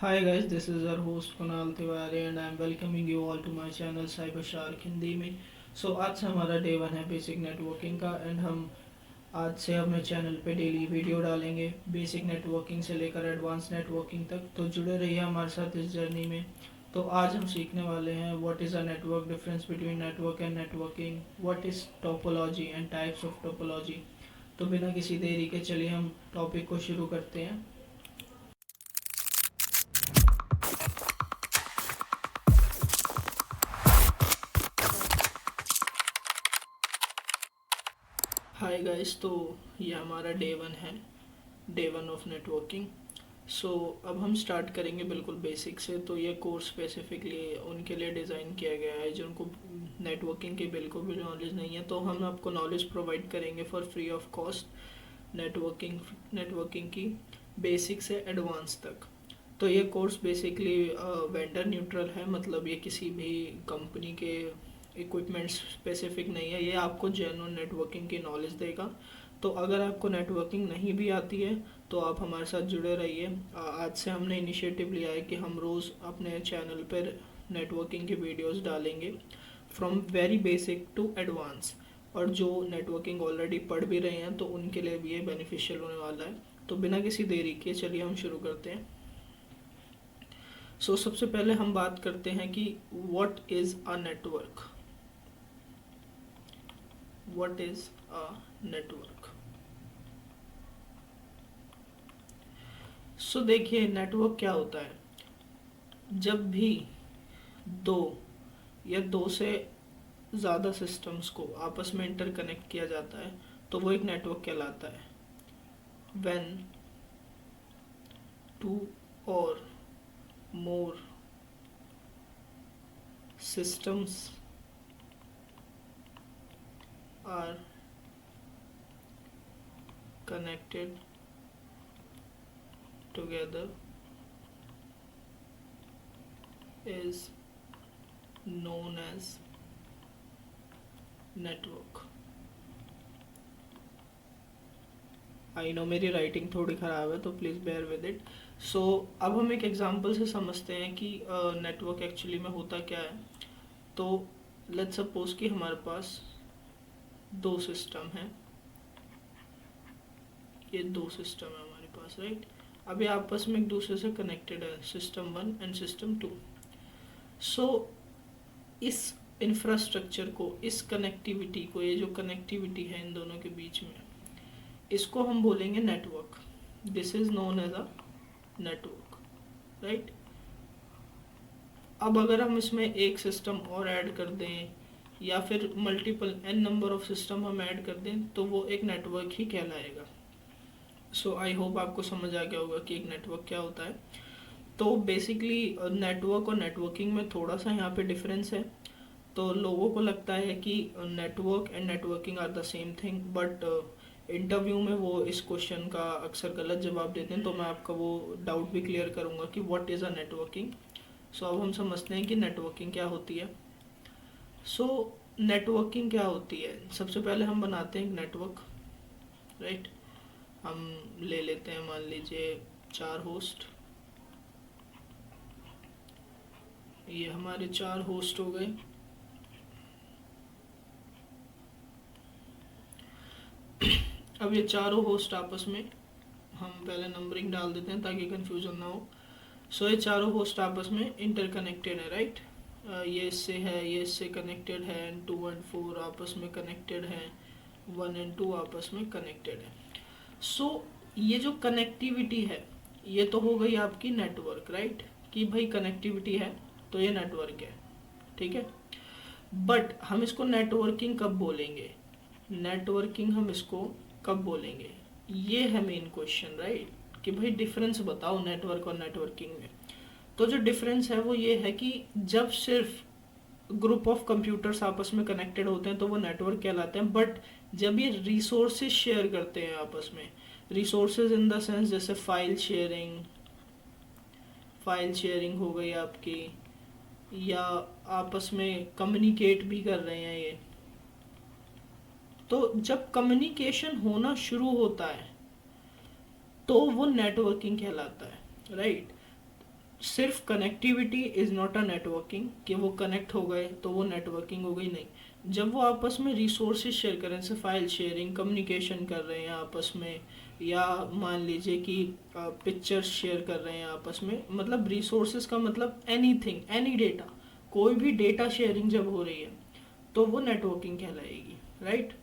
Hi guys, this is our host Kunal Tiwari and I am welcoming you all to my channel Cyber Shark Hindi में। आज से हमारा day one है basic networking का and हम आज से अपने चैनल पे डेली वीडियो डालेंगे बेसिक नेटवर्किंग से लेकर एडवांस नेटवर्किंग तक। तो जुड़े रहिए हमारे साथ इस जर्नी में। तो आज हम सीखने वाले हैं what is a network, difference between network and networking, what is topology and types of topology. तो बिना किसी देरी के चलिए हम टॉपिक को शुरू करते हैं। हाय गाइस, तो ये हमारा डे वन है, डे वन ऑफ नेटवर्किंग। अब हम स्टार्ट करेंगे बिल्कुल बेसिक से। तो ये कोर्स स्पेसिफिकली उनके लिए डिज़ाइन किया गया है जिनको नेटवर्किंग की बिल्कुल भी नॉलेज नहीं है। तो हम आपको नॉलेज प्रोवाइड करेंगे for free of cost networking की बेसिक से एडवांस तक। तो ये कोर्स बेसिकली वेंडर न्यूट्रल है, मतलब ये किसी भी कंपनी के इक्विपमेंट स्पेसिफिक नहीं है, ये आपको जेन्युइन नेटवर्किंग की नॉलेज देगा। तो अगर आपको नेटवर्किंग नहीं भी आती है तो आप हमारे साथ जुड़े रहिए। आज से हमने इनिशिएटिव लिया है कि हम रोज़ अपने चैनल पर नेटवर्किंग की वीडियोस डालेंगे from very basic to advance. और जो नेटवर्किंग ऑलरेडी पढ़ भी रहे हैं तो उनके लिए भी ये बेनिफिशियल होने वाला है। तो बिना किसी देरी के चलिए हम शुरू करते हैं। सबसे पहले हम बात करते हैं कि what is a network. What is a network. देखिए, नेटवर्क क्या होता है। जब भी दो या दो से ज़्यादा सिस्टम्स को आपस में इंटरकनेक्ट किया जाता है तो वो एक नेटवर्क कहलाता है। व्हेन टू और मोर systems are connected together is known as network। I know मेरी राइटिंग थोड़ी ख़राब है तो प्लीज़ बेयर विद इट। अब हम एक एग्जांपल से समझते हैं कि नेटवर्क एक्चुअली में होता क्या है। तो लेट्स सपोज कि हमारे पास दो सिस्टम हैं, ये दो सिस्टम है हमारे पास, राइट। अब ये आपस में एक दूसरे से कनेक्टेड है, system one and system two. So इस इंफ्रास्ट्रक्चर को, इस कनेक्टिविटी को, ये जो कनेक्टिविटी है इन दोनों के बीच में, इसको हम बोलेंगे network. This is known as a network, right. अब अगर हम इसमें एक सिस्टम और ऐड कर दें या फिर multiple N number of system हम ऐड कर दें तो वो एक नेटवर्क ही कहलाएगा। आई होप आपको समझ आ गया होगा कि एक नेटवर्क क्या होता है। तो बेसिकली नेटवर्क और नेटवर्किंग में थोड़ा सा यहाँ पे डिफरेंस है। तो लोगों को लगता है कि network and networking are the same thing, but interview में वो इस क्वेश्चन का अक्सर गलत जवाब देते हैं। तो मैं आपका वो डाउट भी क्लियर करूँगा कि व्हाट इज़ अ नेटवर्किंग। अब हम समझते हैं कि नेटवर्किंग क्या होती है। सो नेटवर्किंग क्या होती है, सबसे पहले हम बनाते हैं एक नेटवर्क, राइट। हम ले लेते हैं, मान लीजिए 4 होस्ट। ये हमारे 4 होस्ट हो गए। अब ये चारों होस्ट आपस में, हम पहले नंबरिंग डाल देते हैं ताकि कंफ्यूजन ना हो। ये चारों होस्ट आपस में इंटरकनेक्टेड है, राइट। ये इससे है, ये इससे कनेक्टेड है, एंड 2 एंड 4 आपस में कनेक्टेड है, 1 एंड 2 आपस में कनेक्टेड है। ये जो कनेक्टिविटी है ये तो हो गई आपकी नेटवर्क, राइट। कि भाई कनेक्टिविटी है तो ये नेटवर्क है, ठीक है। बट हम इसको नेटवर्किंग कब बोलेंगे, नेटवर्किंग हम इसको कब बोलेंगे, ये है मेन क्वेश्चन, राइट। कि भाई डिफरेंस बताओ नेटवर्क और नेटवर्किंग में। तो जो डिफरेंस है वो ये है कि जब सिर्फ ग्रुप ऑफ कंप्यूटर्स आपस में कनेक्टेड होते हैं तो वो नेटवर्क कहलाते हैं। बट जब ये रिसोर्सेज शेयर करते हैं आपस में, रिसोर्सेज इन द सेंस जैसे फाइल शेयरिंग हो गई आपकी, या आपस में कम्युनिकेट भी कर रहे हैं ये, तो जब कम्युनिकेशन होना शुरू होता है तो वो नेटवर्किंग कहलाता है, राइट। सिर्फ connectivity is not a networking, कि वो कनेक्ट हो गए तो वो नेटवर्किंग हो गई, नहीं। जब वो आपस में रिसोर्सेज शेयर कर रहे हैं, जैसे फाइल शेयरिंग, कम्युनिकेशन कर रहे हैं आपस में, या मान लीजिए कि पिक्चर्स शेयर कर रहे हैं आपस में, मतलब रिसोर्सेज का मतलब एनीथिंग, एनी डेटा, कोई भी डेटा शेयरिंग जब हो रही है तो वो नेटवर्किंग कहलाएगी, राइट।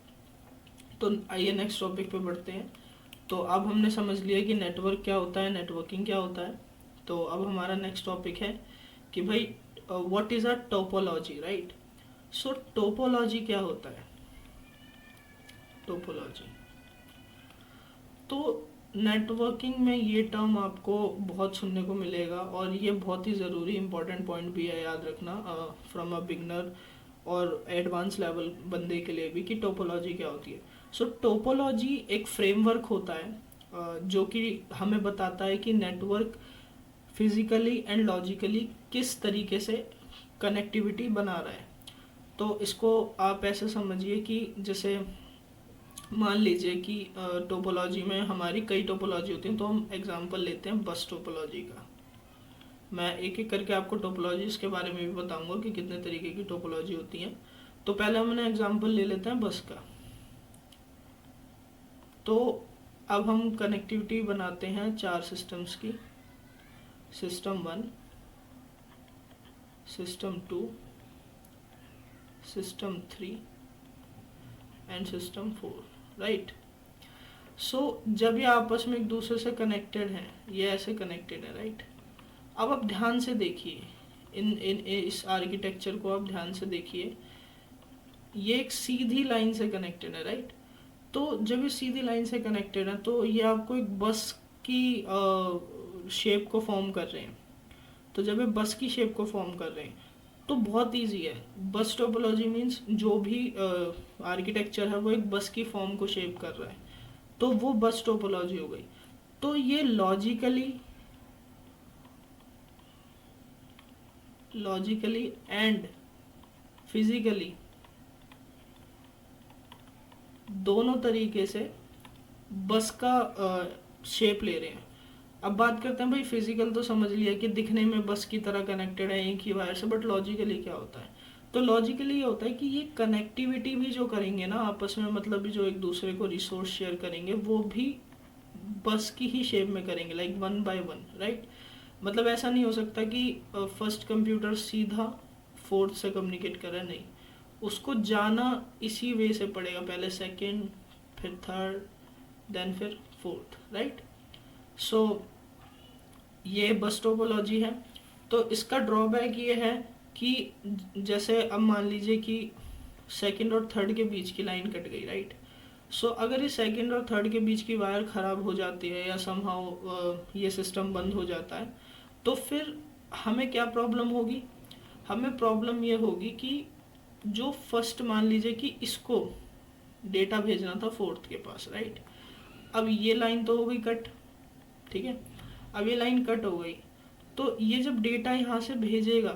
तो आइए नेक्स्ट टॉपिक पे बढ़ते हैं। तो अब हमने समझ लिया कि नेटवर्क क्या होता है, नेटवर्किंग क्या होता है। तो अब हमारा नेक्स्ट टॉपिक है कि भाई what is a topology, right. So topology क्या होता है, टोपोलॉजी। तो नेटवर्किंग में ये टर्म आपको बहुत सुनने को मिलेगा, और ये बहुत ही ज़रूरी इंपॉर्टेंट पॉइंट भी है याद रखना फ्रॉम अ बिगनर और एडवांस लेवल बंदे के लिए भी, कि टोपोलॉजी क्या होती है। सो टोपोलॉजी एक फ्रेमवर्क होता है जो कि हमें बताता है कि नेटवर्क फिजिकली एंड लॉजिकली किस तरीके से कनेक्टिविटी बना रहा है। तो इसको आप ऐसे समझिए कि जैसे मान लीजिए कि टोपोलॉजी में हमारी कई टोपोलॉजी होती हैं, तो हम एग्जांपल लेते हैं बस टोपोलॉजी का। मैं एक एक करके आपको टोपोलॉजीज के बारे में भी बताऊंगा कि कितने तरीके की टोपोलॉजी होती हैं। तो पहले हमने एग्जांपल ले लेते हैं बस का। तो अब हम कनेक्टिविटी बनाते हैं 4 सिस्टम्स की, system 1, system 2, system 3 and system 4, right. So जब ये आपस में एक दूसरे से कनेक्टेड हैं, ये ऐसे कनेक्टेड है, राइट। अब आप ध्यान से देखिए इस आर्किटेक्चर को, आप ध्यान से देखिए, ये एक सीधी लाइन से कनेक्टेड है, राइट। तो जब ये सीधी लाइन से कनेक्टेड है तो ये आपको एक बस की शेप को फॉर्म कर रहे हैं। तो जब ये बस की शेप को फॉर्म कर रहे हैं तो बहुत इजी है। बस टोपोलॉजी मीन्स जो भी आर्किटेक्चर है वो एक बस की फॉर्म को शेप कर रहा है, तो वो बस टोपोलॉजी हो गई। तो ये लॉजिकली एंड फिजिकली दोनों तरीके से बस का शेप ले रहे हैं। अब बात करते हैं भाई फिजिकल, तो समझ लिया कि दिखने में बस की तरह कनेक्टेड है एक ही वायर से, बट लॉजिकली क्या होता है। तो लॉजिकली ये होता है कि ये कनेक्टिविटी भी जो करेंगे ना आपस में, मतलब जो एक दूसरे को रिसोर्स शेयर करेंगे, वो भी बस की ही शेप में करेंगे, लाइक 1 by 1, राइट। मतलब ऐसा नहीं हो सकता कि फर्स्ट कंप्यूटर सीधा फोर्थ से कम्युनिकेट करे, नहीं, उसको जाना इसी वे से पड़ेगा, पहले सेकेंड, फिर थर्ड, देन फिर फोर्थ, राइट। सो ये बस टोपोलॉजी है। तो इसका ड्रॉबैक ये है कि जैसे अब मान लीजिए कि सेकंड और थर्ड के बीच की लाइन कट गई, राइट। सो अगर ये सेकंड और थर्ड के बीच की वायर ख़राब हो जाती है या समहाउ ये सिस्टम बंद हो जाता है, तो फिर हमें क्या प्रॉब्लम होगी, हमें प्रॉब्लम ये होगी कि जो फर्स्ट मान लीजिए कि इसको डेटा भेजना था फोर्थ के पास, राइट। अब ये लाइन तो हो गई कट, ठीक है। अब ये लाइन कट हो गई, तो ये जब डेटा यहाँ से भेजेगा,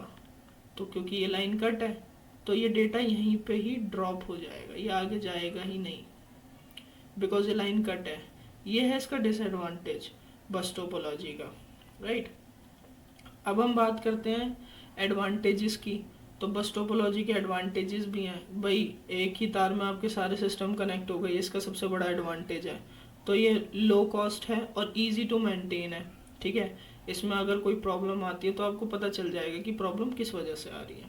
तो क्योंकि ये लाइन कट है तो ये डेटा यहीं पे ही ड्रॉप हो जाएगा, ये आगे जाएगा ही नहीं, बिकॉज ये लाइन कट है। ये है इसका डिसएडवांटेज बस टोपोलॉजी का, राइट। अब हम बात करते हैं एडवांटेजेस की। तो बस टोपोलॉजी के एडवांटेजेस भी हैं भाई, एक ही तार में आपके सारे सिस्टम कनेक्ट हो गए, इसका सबसे बड़ा एडवांटेज है। तो ये लो कॉस्ट है और इजी टू मेंटेन है, ठीक है। इसमें अगर कोई प्रॉब्लम आती है तो आपको पता चल जाएगा कि प्रॉब्लम किस वजह से आ रही है।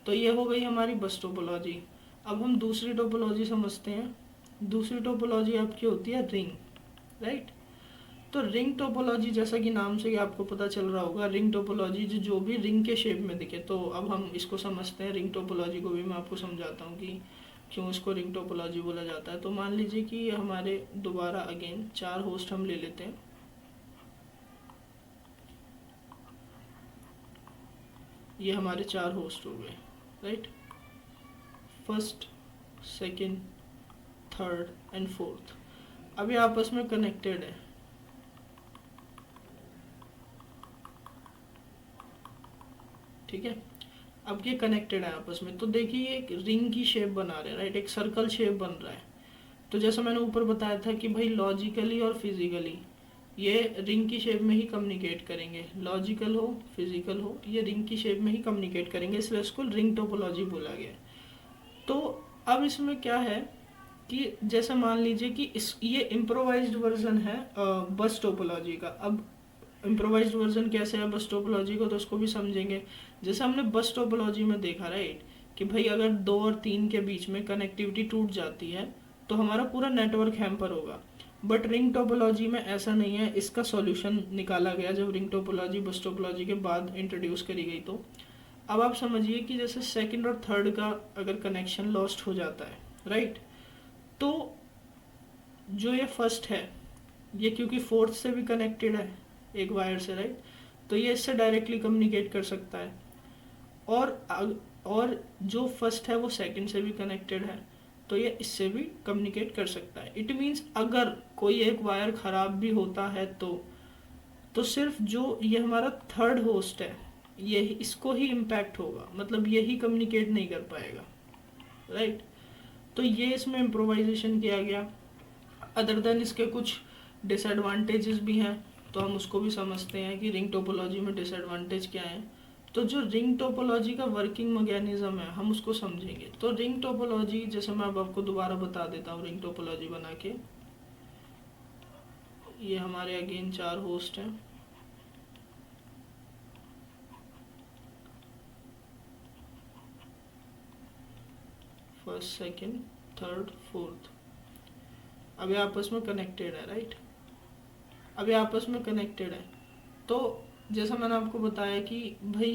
तो ये हो गई हमारी बस टोपोलॉजी। अब हम दूसरी टोपोलॉजी समझते हैं। दूसरी टोपोलॉजी आपकी होती है रिंग, राइट। तो रिंग टोपोलॉजी, जैसा कि नाम से ही आपको पता चल रहा होगा, रिंग टोपोलॉजी जो भी रिंग के शेप में दिखे। तो अब हम इसको समझते हैं, रिंग टोपोलॉजी को भी मैं आपको समझाता हूँ कि क्यों इसको रिंग टोपोलॉजी बोला जाता है। तो मान लीजिए कि हमारे दोबारा अगेन 4 होस्ट हम ले लेते हैं। ये हमारे 4 होस्ट हो गए, right. First, second, third and fourth. अब ये आपस में कनेक्टेड है, ठीक है। अब ये कनेक्टेड है आपस में, तो देखिए ये एक रिंग की शेप बना रहे हैं, राइट, एक सर्कल शेप बन रहा है। तो जैसा मैंने ऊपर बताया था कि भाई लॉजिकली और फिजिकली ये रिंग की शेप में ही कम्युनिकेट करेंगे, लॉजिकल हो फिजिकल हो, ये रिंग की शेप में ही कम्युनिकेट करेंगे, इसलिए इसको रिंग टोपोलॉजी बोला गया। तो अब इसमें क्या है कि जैसे मान लीजिए कि ये इम्प्रोवाइज्ड वर्जन है बस टोपोलॉजी का। अब इम्प्रोवाइज्ड वर्जन कैसे है बस टोपोलॉजी को, तो उसको भी समझेंगे। जैसे हमने बस टोपोलॉजी में देखा राइट, कि भाई अगर 2 और 3 के बीच में कनेक्टिविटी टूट जाती है तो हमारा पूरा नेटवर्क हैम्पर होगा। बट रिंग टोपोलॉजी में ऐसा नहीं है, इसका सॉल्यूशन निकाला गया जब रिंग टोपोलॉजी बस टोपोलॉजी के बाद इंट्रोड्यूस करी गई। तो अब आप समझिए कि जैसे सेकंड और थर्ड का अगर कनेक्शन लॉस्ट हो जाता है राइट, तो जो ये फर्स्ट है ये क्योंकि फोर्थ से भी कनेक्टेड है एक वायर से राइट, तो ये इससे डायरेक्टली कम्युनिकेट कर सकता है। और जो फर्स्ट है वो सेकंड से भी कनेक्टेड है, तो ये इससे भी कम्युनिकेट कर सकता है। इट मीन्स अगर कोई एक वायर खराब भी होता है तो सिर्फ जो ये हमारा थर्ड होस्ट है ये इसको ही इम्पैक्ट होगा, मतलब यही कम्युनिकेट नहीं कर पाएगा राइट। तो ये इसमें इम्प्रोवाइजेशन किया गया। अदर देन इसके कुछ डिसएडवांटेजेस भी हैं, तो हम उसको भी समझते हैं कि रिंग टोपोलॉजी में डिसएडवांटेज क्या है। तो जो रिंग टोपोलॉजी का वर्किंग मैकेनिज्म है हम उसको समझेंगे। तो रिंग टोपोलॉजी जैसे मैं अब आपको दोबारा बता देता हूँ, रिंग टोपोलॉजी बना के, ये हमारे अगेन 4 होस्ट हैं। फर्स्ट सेकंड थर्ड फोर्थ, अभी आपस में कनेक्टेड है राइट, अभी आपस में कनेक्टेड है। तो जैसा मैंने आपको बताया कि भाई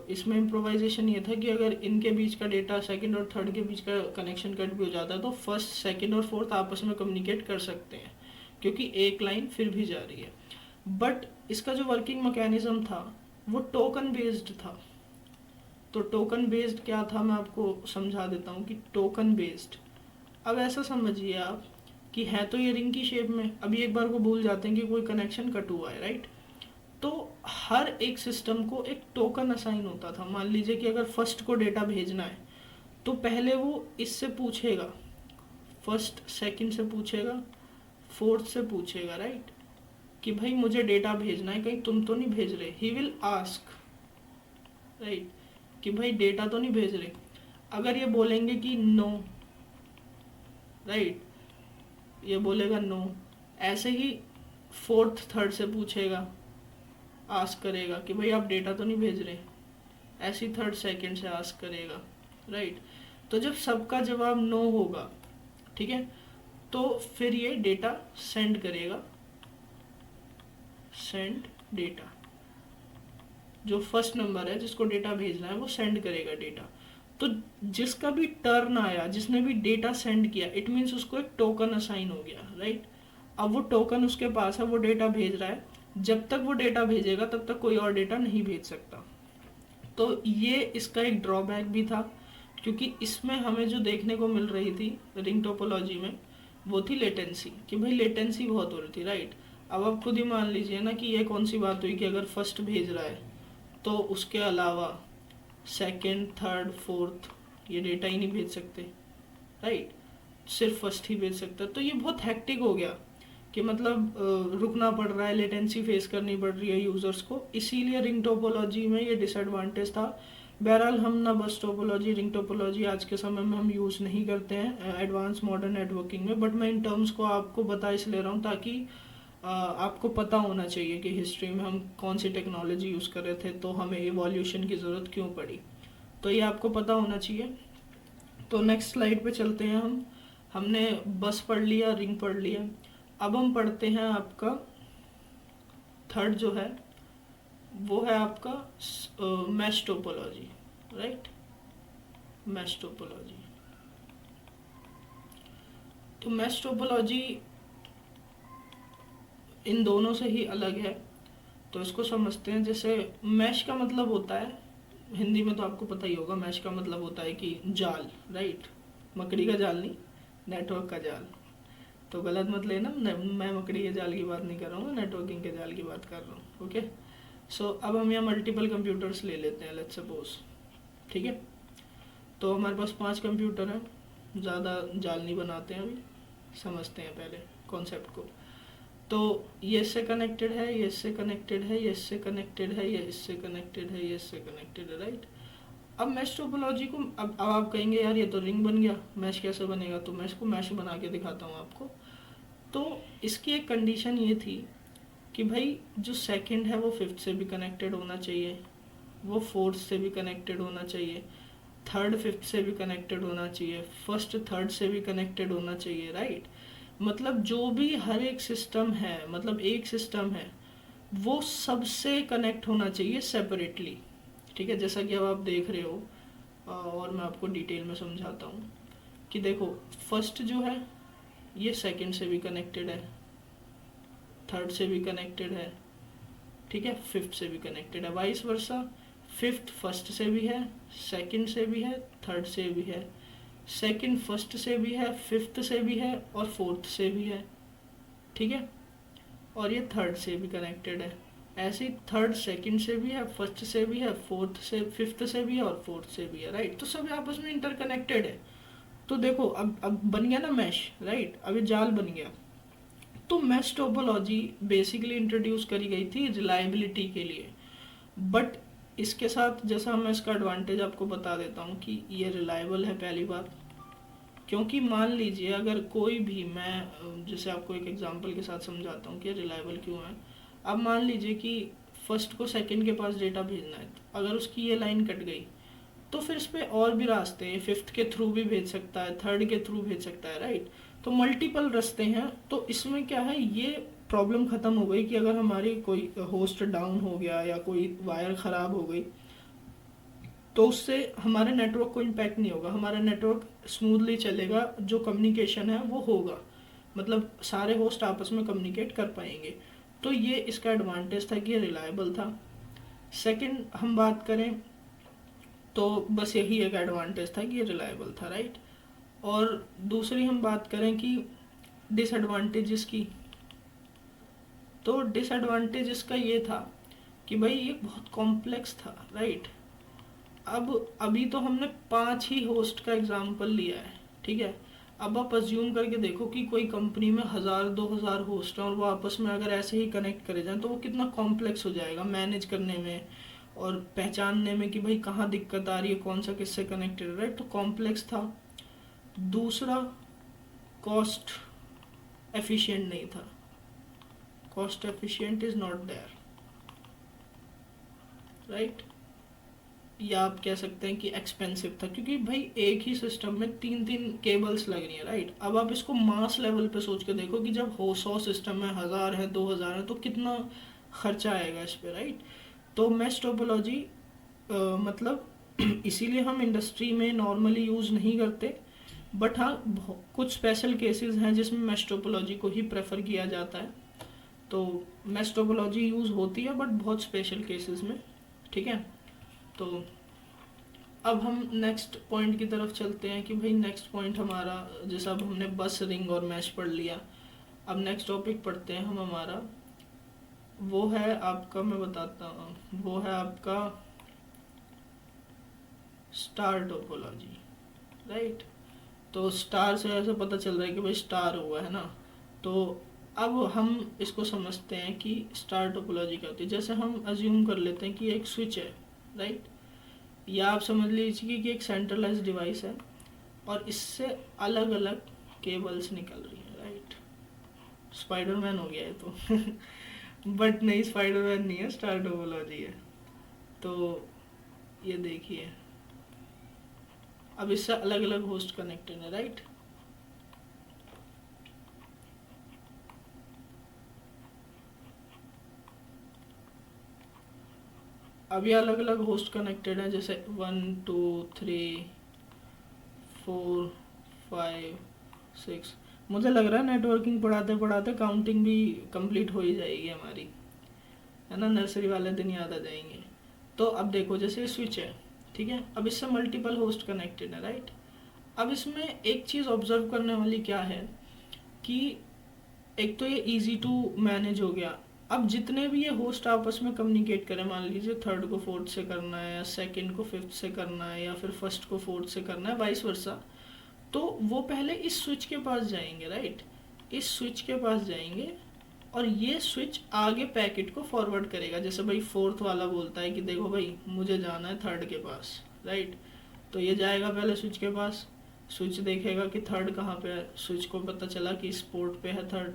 इसमें इम्प्रोवाइजेशन ये था कि अगर इनके बीच का डेटा सेकंड और थर्ड के बीच का कनेक्शन कट भी हो जाता है तो फर्स्ट सेकंड और फोर्थ आपस में कम्युनिकेट कर सकते हैं क्योंकि एक लाइन फिर भी जा रही है। बट इसका जो वर्किंग मैकेनिज्म था वो टोकन बेस्ड था। तो टोकन बेस्ड क्या था मैं आपको समझा देता हूँ कि टोकन बेस्ड, अब ऐसा समझिए आप कि है तो ये रिंग की शेप में, अभी एक बार को भूल जाते हैं कि कोई कनेक्शन कट हुआ है राइट। तो हर एक सिस्टम को एक टोकन असाइन होता था। मान लीजिए कि अगर फर्स्ट को डेटा भेजना है तो पहले वो इससे पूछेगा, फर्स्ट सेकंड से पूछेगा, फोर्थ से पूछेगा राइट, कि भाई मुझे डेटा भेजना है, कहीं तुम तो नहीं भेज रहे। ही विल आस्क राइट कि भाई डेटा तो नहीं भेज रहे। अगर ये बोलेंगे कि नो राइट, ये बोलेगा नो, ऐसे ही फोर्थ थर्ड से पूछेगा, आस्क करेगा कि भाई आप डेटा तो नहीं भेज रहे, ऐसे ही थर्ड सेकंड से आस्क करेगा राइट। तो जब सबका जवाब नो होगा ठीक है, तो फिर ये डेटा सेंड करेगा, सेंड डेटा, जो फर्स्ट नंबर है जिसको डेटा भेजना है वो सेंड करेगा डेटा। तो जिसका भी टर्न आया, जिसने भी डेटा सेंड किया, इट मीन्स उसको एक टोकन असाइन हो गया राइट। अब वो टोकन उसके पास है, वो डेटा भेज रहा है, जब तक वो डेटा भेजेगा तब तक कोई और डेटा नहीं भेज सकता। तो ये इसका एक ड्रॉबैक भी था, क्योंकि इसमें हमें जो देखने को मिल रही थी रिंग टोपोलॉजी में वो थी लेटेंसी, कि भाई लेटेंसी बहुत हो रही थी राइट। अब आप खुद ही मान लीजिए ना कि ये कौन सी बात हुई कि अगर फर्स्ट भेज रहा है तो उसके अलावा सेकंड थर्ड फोर्थ ये डेटा ही नहीं भेज सकते राइट, सिर्फ फर्स्ट ही भेज सकता है। तो ये बहुत हैक्टिक हो गया कि मतलब रुकना पड़ रहा है, लेटेंसी फेस करनी पड़ रही है यूजर्स को, इसीलिए रिंग टोपोलॉजी में ये डिसएडवांटेज था। बहरहाल हम ना बस टोपोलॉजी रिंग टोपोलॉजी आज के समय में हम यूज़ नहीं करते हैं एडवांस मॉडर्न नेटवर्किंग में, बट मैं इन टर्म्स को आपको बता इसलिए रहा हूँ ताकि आपको पता होना चाहिए कि हिस्ट्री में हम कौन सी टेक्नोलॉजी यूज़ कर रहे थे, तो हमें इवोल्यूशन की ज़रूरत क्यों पड़ी, तो ये आपको पता होना चाहिए। तो नेक्स्ट स्लाइड पे चलते हैं हम। हमने बस पढ़ लिया, रिंग पढ़ लिया, अब हम पढ़ते हैं आपका थर्ड जो है वो है आपका mesh topology right, mesh topology. तो मैश टोपोलॉजी इन दोनों से ही अलग है, तो इसको समझते हैं। जैसे मैश का मतलब होता है, हिंदी में तो आपको पता ही होगा, मैश का मतलब होता है कि जाल राइट, मकड़ी का जाल नहीं, नेटवर्क का जाल। तो गलत मत लेना, मैं मकड़ी के जाल की बात नहीं कर रहा हूँ, नेटवर्किंग के जाल की बात कर रहा हूँ। ओके, सो अब हम यहाँ मल्टीपल कंप्यूटर्स ले लेते हैं, लेट्स सपोज ठीक है। तो हमारे पास 5 कंप्यूटर हैं, ज़्यादा जाल नहीं बनाते हैं, अभी समझते हैं पहले कॉन्सेप्ट को। तो ये इससे कनेक्टेड है, ये इससे कनेक्टेड है, ये इससे कनेक्टेड है, ये इससे कनेक्टेड है, ये इससे कनेक्टेड है, राइट। अब मैश टोपोलॉजी को अब आप कहेंगे यार ये तो रिंग बन गया, मैश कैसे बनेगा, तो मैं इसको मैश बना के दिखाता हूँ आपको। तो इसकी एक कंडीशन ये थी कि भाई जो सेकंड है वो फिफ्थ से भी कनेक्टेड होना चाहिए, वो फोर्थ से भी कनेक्टेड होना चाहिए, थर्ड फिफ्थ से भी कनेक्टेड होना चाहिए, फर्स्ट थर्ड से भी कनेक्टेड होना चाहिए, राइट। मतलब जो भी हर एक सिस्टम है, मतलब एक सिस्टम है, वो सबसे कनेक्ट होना चाहिए सेपरेटली, ठीक है। जैसा कि अब आप देख रहे हो, और मैं आपको डिटेल में समझाता हूँ कि देखो फर्स्ट जो है ये सेकंड से भी कनेक्टेड है, थर्ड से भी कनेक्टेड है, ठीक है, फिफ्थ से भी कनेक्टेड है, वाइस वर्सा। फिफ्थ फर्स्ट से भी है, सेकंड से भी है, थर्ड से भी है, सेकंड फर्स्ट से भी है, फिफ्थ से भी है और फोर्थ से भी है, ठीक है। और ये थर्ड से भी कनेक्टेड है, ऐसे ही थर्ड सेकंड से भी है, फर्स्ट से भी है, फोर्थ से फिफ्थ से भी है और फोर्थ से भी है, राइट। तो सब आपस में इंटरकनेक्टेड है। तो देखो अब बन गया ना मैश, राइट, अब ये जाल बन गया। तो मैश टोपोलॉजी बेसिकली इंट्रोड्यूस करी गई थी रिलायबिलिटी के लिए, बट इसके साथ जैसा मैं इसका एडवांटेज आपको बता देता हूँ कि ये रिलायबल है पहली बात। क्योंकि मान लीजिए अगर कोई भी, मैं जैसे आपको एक एग्जांपल के साथ समझाता हूँ कि रिलायबल क्यों है। अब मान लीजिए कि फर्स्ट को सेकंड के पास डेटा भेजना है, तो अगर उसकी ये लाइन कट गई तो फिर इस पर और भी रास्ते हैं, फिफ्थ के थ्रू भी भेज सकता है, थर्ड के थ्रू भेज सकता है, राइट। तो मल्टीपल रास्ते हैं। तो इसमें क्या है, ये प्रॉब्लम खत्म हो गई कि अगर हमारी कोई होस्ट डाउन हो गया या कोई वायर ख़राब हो गई तो उससे हमारे नेटवर्क को इम्पैक्ट नहीं होगा, हमारा नेटवर्क स्मूथली चलेगा, जो कम्युनिकेशन है वो होगा, मतलब सारे होस्ट आपस में कम्युनिकेट कर पाएंगे। तो ये इसका एडवांटेज था कि ये रिलायबल था। सेकंड हम बात करें तो बस यही एक एडवांटेज था कि ये रिलायबल था, राइट। और दूसरी हम बात करें कि डिसएडवांटेजेस की, तो डिसएडवांटेज इसका ये था कि भाई ये बहुत कॉम्प्लेक्स था, राइट। अब अभी तो हमने 5 ही होस्ट का एग्जाम्पल लिया है, ठीक है। अब आप अज्यूम करके देखो कि कोई कंपनी में 1000-2000 होस्ट हैं और वो आपस में अगर ऐसे ही कनेक्ट करे जाएं तो वो कितना कॉम्प्लेक्स हो जाएगा मैनेज करने में और पहचानने में कि भाई कहाँ दिक्कत आ रही है, कौन सा किससे कनेक्टेड है, राइट। तो कॉम्प्लेक्स था। दूसरा, कॉस्ट एफिशिएंट नहीं था, cost efficient is not there, right. या आप कह सकते हैं कि एक्सपेंसिव था, क्योंकि भाई एक ही सिस्टम में 3-3 केबल्स लग रही है, राइट। अब आप इसको मास लेवल पे सोच के देखो कि जब हो 100 सिस्टम है, 1000 है, 2000 है, तो कितना खर्चा आएगा इस पे, राइट। तो मैश टोपोलॉजी मतलब इसीलिए हम इंडस्ट्री में नॉर्मली यूज़ नहीं करते, बट हाँ कुछ स्पेशल केसेस हैं जिसमें मैश टोपोलॉजी को ही प्रेफर किया जाता है। तो मैश टोपोलॉजी यूज़ होती है बट बहुत स्पेशल केसेस में, ठीक है। तो अब हम नेक्स्ट पॉइंट की तरफ चलते हैं कि भाई नेक्स्ट पॉइंट हमारा, जैसा अब हमने बस, रिंग और मैश पढ़ लिया, अब नेक्स्ट टॉपिक पढ़ते हैं हम हमारा, वो है आपका, मैं बताता हूँ, वो है आपका स्टार टोपोलॉजी, राइट। तो स्टार से ऐसे पता चल रहा है कि भाई स्टार हुआ है ना। तो अब हम इसको समझते हैं कि स्टार टोपोलॉजी क्या होती है। जैसे हम अज्यूम कर लेते हैं कि एक स्विच है, राइट, या आप समझ लीजिए कि एक सेंट्रलाइज डिवाइस है और इससे अलग अलग केबल्स निकल रही हैं, राइट। स्पाइडरमैन हो गया है तो बट नहीं, स्पाइडरमैन नहीं है, स्टार टोपोलॉजी है। तो ये देखिए, अब इससे अलग अलग होस्ट कनेक्टेड है, राइट। अब ये अलग अलग होस्ट कनेक्टेड है, जैसे 1 2 3 4 5 6। मुझे लग रहा है नेटवर्किंग पढ़ाते पढ़ाते काउंटिंग भी कंप्लीट हो ही जाएगी हमारी, है ना, नर्सरी वाले दिन याद आ जाएंगे। तो अब देखो जैसे स्विच है, ठीक है, अब इससे मल्टीपल होस्ट कनेक्टेड है, राइट। अब इसमें एक चीज़ ऑब्जर्व करने वाली क्या है कि एक तो ये इजी टू मैनेज हो गया। अब जितने भी ये होस्ट आपस में कम्युनिकेट करें, मान लीजिए थर्ड को फोर्थ से करना है या सेकंड को फिफ्थ से करना है या फिर फर्स्ट को फोर्थ से करना है, वाइस वर्सा, तो वो पहले इस स्विच के पास जाएंगे, राइट। इस स्विच के पास जाएंगे और ये स्विच आगे पैकेट को फॉरवर्ड करेगा। जैसे भाई फोर्थ वाला बोलता है कि देखो भाई मुझे जाना है थर्ड के पास, राइट, तो ये जाएगा पहले स्विच के पास, स्विच देखेगा कि थर्ड कहाँ पे है, स्विच को पता चला कि इस पोर्ट पे है थर्ड,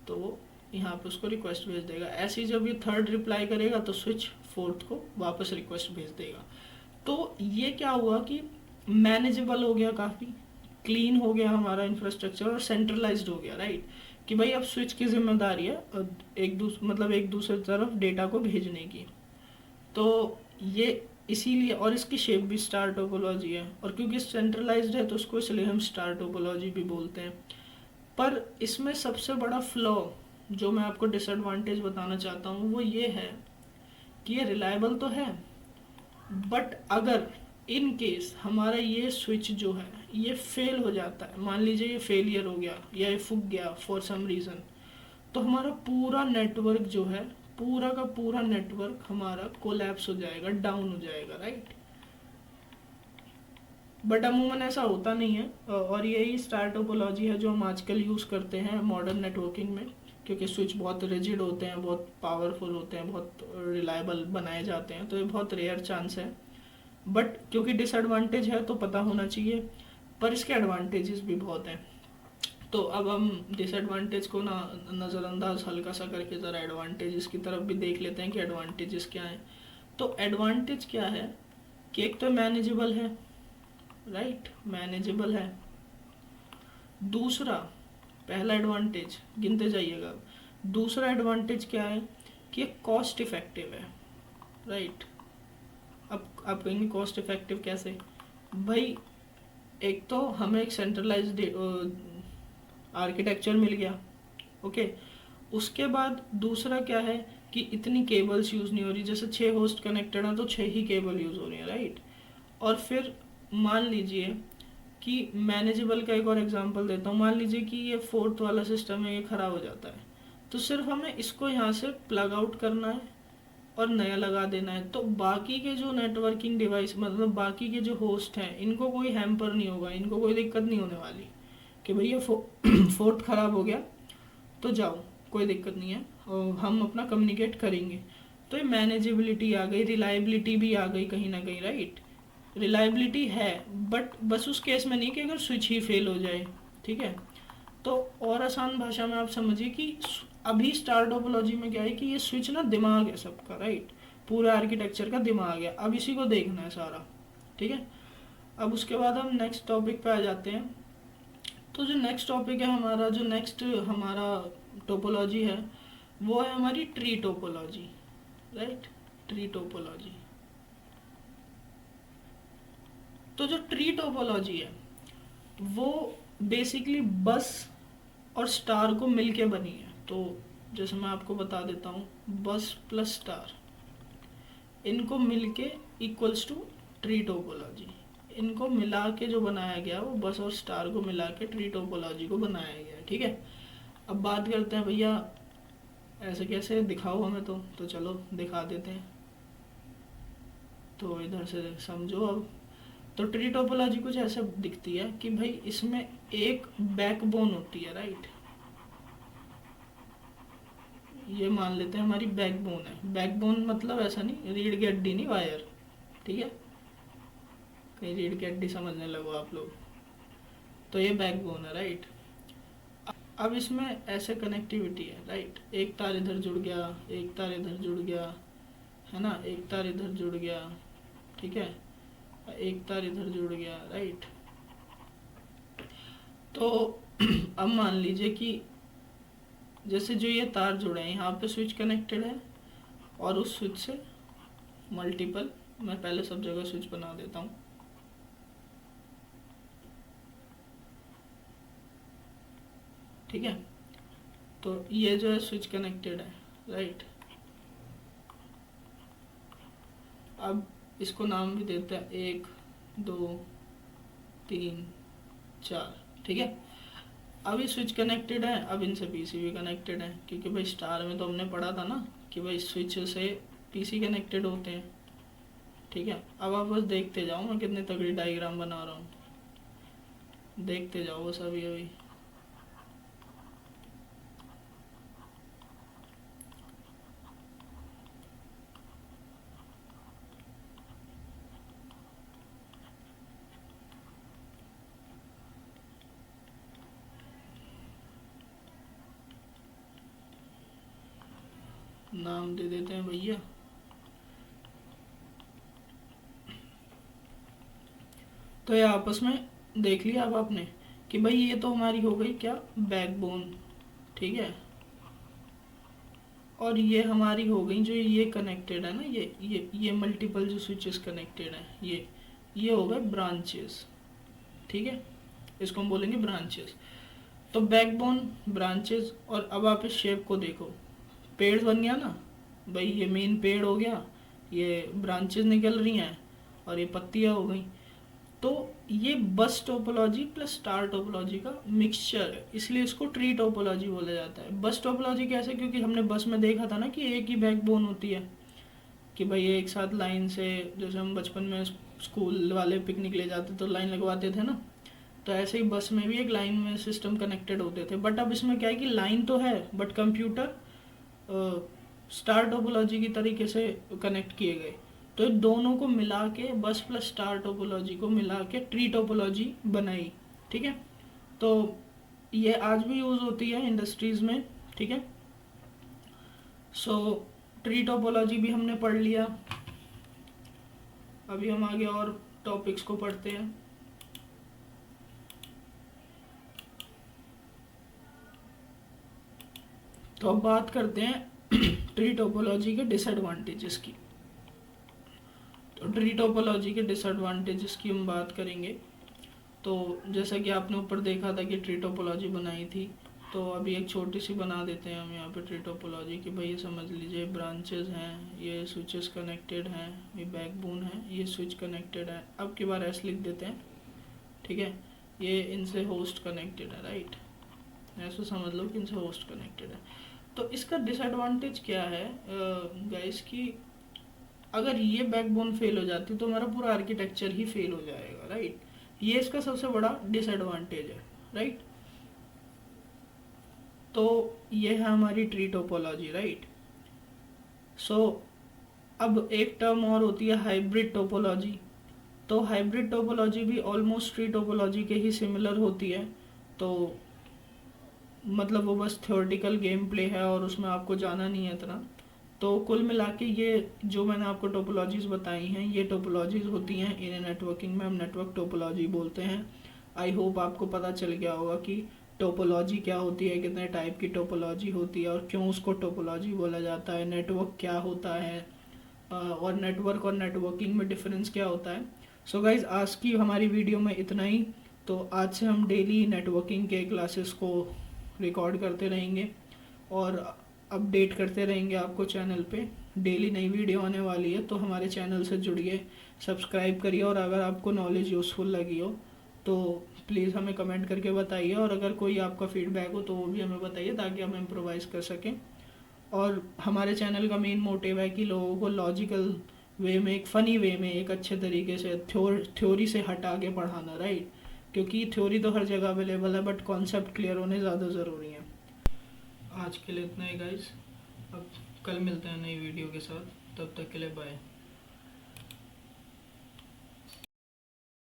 तो वो यहाँ पे उसको रिक्वेस्ट भेज देगा। ऐसे ही जब ये थर्ड रिप्लाई करेगा तो स्विच फोर्थ को वापस रिक्वेस्ट भेज देगा। तो ये क्या हुआ कि मैनेजेबल हो गया, काफ़ी क्लीन हो गया हमारा इंफ्रास्ट्रक्चर और सेंट्रलाइज्ड हो गया, राइट, कि भाई अब स्विच की जिम्मेदारी है एक दूसरे तरफ डेटा को भेजने की। तो ये इसीलिए, और इसकी शेप भी स्टार टोपोलॉजी है, और क्योंकि सेंट्रलाइज्ड है तो उसको इसलिए हम स्टार टोपोलॉजी भी बोलते हैं। पर इसमें सबसे बड़ा फ्लॉ जो मैं आपको डिसएडवांटेज बताना चाहता हूँ वो ये है कि ये रिलायबल तो है, बट अगर इन केस हमारा ये स्विच जो है ये फेल हो जाता है, मान लीजिए ये फेलियर हो गया या ये फूक गया फॉर सम रीज़न, तो हमारा पूरा नेटवर्क जो है, पूरा का पूरा नेटवर्क हमारा कोलैप्स हो जाएगा, डाउन हो जाएगा, राइट। बट अमूमन ऐसा होता नहीं है, और यही स्टार टोपोलॉजी है जो हम आजकल यूज़ करते हैं मॉडर्न नेटवर्किंग में, क्योंकि स्विच बहुत रिजिड होते हैं, बहुत पावरफुल होते हैं, बहुत रिलायबल बनाए जाते हैं, तो ये बहुत रेयर चांस है। बट क्योंकि डिसएडवांटेज है तो पता होना चाहिए, पर इसके एडवांटेजेस भी बहुत हैं। तो अब हम डिसएडवांटेज को ना नज़रअंदाज हल्का सा करके ज़रा एडवांटेजेस की तरफ भी देख लेते हैं कि एडवांटेजेस क्या हैं। तो एडवांटेज क्या है कि एक तो मैनेजेबल है, राइट, मैनेजेबल है। दूसरा, पहला एडवांटेज गिनते जाइएगा, दूसरा एडवांटेज क्या है कि ये कॉस्ट इफेक्टिव है, राइट। अब आप कहेंगे कॉस्ट इफेक्टिव कैसे? भाई एक तो हमें एक सेंट्रलाइज्ड आर्किटेक्चर मिल गया, ओके। उसके बाद दूसरा क्या है कि इतनी केबल्स यूज़ नहीं हो रही, जैसे 6 होस्ट कनेक्टेड हैं तो 6 ही केबल यूज़ हो रही हैं, राइट। और फिर मान लीजिए कि मैनेजेबल का एक और एग्जांपल देता हूँ, मान लीजिए कि ये फोर्थ वाला सिस्टम है, ये ख़राब हो जाता है, तो सिर्फ हमें इसको यहाँ से प्लग आउट करना है और नया लगा देना है। तो बाकी के जो नेटवर्किंग डिवाइस, मतलब बाकी के जो होस्ट हैं, इनको कोई हैम्पर नहीं होगा, इनको कोई दिक्कत नहीं होने वाली कि भैया फोर्ट ख़राब हो गया तो जाओ, कोई दिक्कत नहीं है, और हम अपना कम्युनिकेट करेंगे। तो ये मैनेजेबिलिटी आ गई, रिलायबिलिटी भी आ गई कहीं ना कहीं, राइट। रिलायबिलिटी है, बट बस उस केस में नहीं कि अगर स्विच ही फेल हो जाए, ठीक है। तो और आसान भाषा में आप समझिए कि अभी स्टार टोपोलॉजी में क्या है कि ये स्विच ना दिमाग है सबका, राइट, पूरे आर्किटेक्चर का दिमाग है, अब इसी को देखना है सारा, ठीक है। अब उसके बाद हम नेक्स्ट टॉपिक पे आ जाते हैं। तो जो नेक्स्ट टॉपिक है हमारा, जो नेक्स्ट हमारा टोपोलॉजी है वो है हमारी tree topology, right, tree topology. तो जो ट्री टोपोलॉजी है वो बेसिकली बस और स्टार को मिलके बनी है। तो जैसे मैं आपको बता देता हूँ, बस प्लस स्टार, इनको मिलके इक्वल्स टू ट्री टोपोलॉजी। इनको मिला के जो बनाया गया वो बस और स्टार को मिला के ट्री टोपोलॉजी को बनाया गया, ठीक है। अब बात करते हैं भैया ऐसे कैसे दिखाओ हमें, तो चलो दिखा देते हैं। तो इधर से समझो अब। तो ट्री टोपोलॉजी कुछ ऐसे दिखती है कि भाई इसमें एक बैकबोन होती है, राइट, ये मान लेते हैं हमारी बैकबोन है। बैकबोन मतलब ऐसा नहीं रीढ़ की हड्डी नहीं, वायर, ठीक है, कहीं रीढ़ की हड्डी समझने लगो आप लोग। तो ये बैकबोन है, राइट। अब इसमें ऐसे कनेक्टिविटी है, राइट, एक तार इधर जुड़ गया, एक तार इधर जुड़ गया, है ना, एक तार इधर जुड़ गया, ठीक है, एक तार इधर जुड़ गया, राइट। तो अब मान लीजिए कि जैसे जो ये तार जुड़े हैं यहाँ पे स्विच कनेक्टेड है, और उस स्विच से मल्टीपल, मैं पहले सब जगह स्विच बना देता हूँ, ठीक है। तो ये जो है स्विच कनेक्टेड है, राइट। अब इसको नाम भी देते हैं 1 2 3 4, ठीक है। अब ये स्विच कनेक्टेड है, अब इनसे पीसी भी कनेक्टेड है, क्योंकि भाई स्टार में तो हमने पढ़ा था ना कि भाई स्विच से पीसी कनेक्टेड होते हैं, ठीक है। अब आप बस देखते जाओ, मैं कितनी तगड़ी डायग्राम बना रहा हूँ, देखते जाओ बस अभी अभी। नाम दे देते हैं भैया, तो ये आपस में देख लिया अब आपने कि भाई ये तो हमारी हो गई क्या, बैकबोन, ठीक है। और ये हमारी हो गई जो ये कनेक्टेड है ना, ये मल्टीपल जो स्विचेस कनेक्टेड हैं, ये हो गए ब्रांचेस, ठीक है, इसको हम बोलेंगे ब्रांचेस। तो बैकबोन, ब्रांचेस, और अब आप इस शेप को देखो, पेड़ बन गया ना भाई, ये मेन पेड़ हो गया, ये ब्रांचेस निकल रही हैं और ये पत्तियां हो गई। तो ये बस टोपोलॉजी प्लस स्टार टोपोलॉजी का मिक्सचर है, इसलिए इसको ट्री टोपोलॉजी बोला जाता है। बस टोपोलॉजी कैसे, क्योंकि हमने बस में देखा था ना कि एक ही बैकबोन होती है, कि भाई एक साथ लाइन से, जैसे हम बचपन में स्कूल वाले पिकनिक ले जाते तो लाइन लगवाते थे ना, तो ऐसे ही बस में भी एक लाइन में सिस्टम कनेक्टेड होते थे। बट अब इसमें क्या है कि लाइन तो है बट कंप्यूटर स्टार टोपोलॉजी की तरीके से कनेक्ट किए गए। तो दोनों को मिला के, बस प्लस स्टार टोपोलॉजी को मिला के ट्री टोपोलॉजी बनाई, ठीक है। तो ये आज भी यूज़ होती है इंडस्ट्रीज़ में, ठीक है। सो ट्री टोपोलॉजी भी हमने पढ़ लिया। अभी हम आगे और टॉपिक्स को पढ़ते हैं। तो अब बात करते हैं ट्री टोपोलॉजी के डिसएडवांटेजेस की। तो ट्री टोपोलॉजी के डिसएडवांटेजेस की हम बात करेंगे। तो जैसा कि आपने ऊपर देखा था कि ट्री टोपोलॉजी बनाई थी, तो अभी एक छोटी सी बना देते हैं हम यहाँ पे ट्री टोपोलॉजी की। भाई ये समझ लीजिए ब्रांचेस हैं, ये स्विचेस कनेक्टेड हैं, ये बैकबोन है, ये स्विच कनेक्टेड है। अब की बार ऐसे लिख देते हैं, ठीक है। ये इनसे होस्ट कनेक्टेड है, राइट, ऐसे समझ लो कि इनसे होस्ट कनेक्टेड है। तो इसका डिसएडवांटेज क्या है गाइस, कि अगर ये बैकबोन फेल हो जाती तो हमारा पूरा आर्किटेक्चर ही फेल हो जाएगा, राइट। ये इसका सबसे बड़ा डिसएडवांटेज है, राइट। तो ये है हमारी ट्री टोपोलॉजी, राइट। सो अब एक टर्म और होती है हाइब्रिड टोपोलॉजी। तो हाइब्रिड टोपोलॉजी भी ऑलमोस्ट ट्री टोपोलॉजी के ही सिमिलर होती है। तो मतलब वो बस थ्योरेटिकल गेम प्ले है और उसमें आपको जाना नहीं है इतना। तो कुल मिला के ये जो मैंने आपको टोपोलॉजीज़ बताई हैं, ये टोपोलॉजीज़ होती हैं इन नेटवर्किंग में हम नेटवर्क टोपोलॉजी बोलते हैं। आई होप आपको पता चल गया होगा कि टोपोलॉजी क्या होती है, कितने टाइप की टोपोलॉजी होती है और क्यों उसको टोपोलॉजी बोला जाता है, नेटवर्क क्या होता है और नेटवर्क और नेटवर्किंग में डिफरेंस क्या होता है। सो गाइज आज की हमारी वीडियो में इतना ही। तो आज से हम डेली नेटवर्किंग के क्लासेस को रिकॉर्ड करते रहेंगे और अपडेट करते रहेंगे आपको चैनल पे। डेली नई वीडियो आने वाली है, तो हमारे चैनल से जुड़िए, सब्सक्राइब करिए और अगर आपको नॉलेज यूज़फुल लगी हो तो प्लीज़ हमें कमेंट करके बताइए और अगर कोई आपका फीडबैक हो तो वो भी हमें बताइए ताकि हम इम्प्रोवाइज़ कर सकें। और हमारे चैनल का मेन मोटिव है कि लोगों को लॉजिकल वे में, एक फ़नी वे में, एक अच्छे तरीके से थ्योरी से हटा के पढ़ाना, राइट। क्योंकि थ्योरी तो हर जगह अवेलेबल है बट कॉन्सेप्ट क्लियर होने ज़्यादा ज़रूरी है। आज के लिए इतना ही गाइस, अब कल मिलते हैं नई वीडियो के साथ, तब तक के लिए बाय।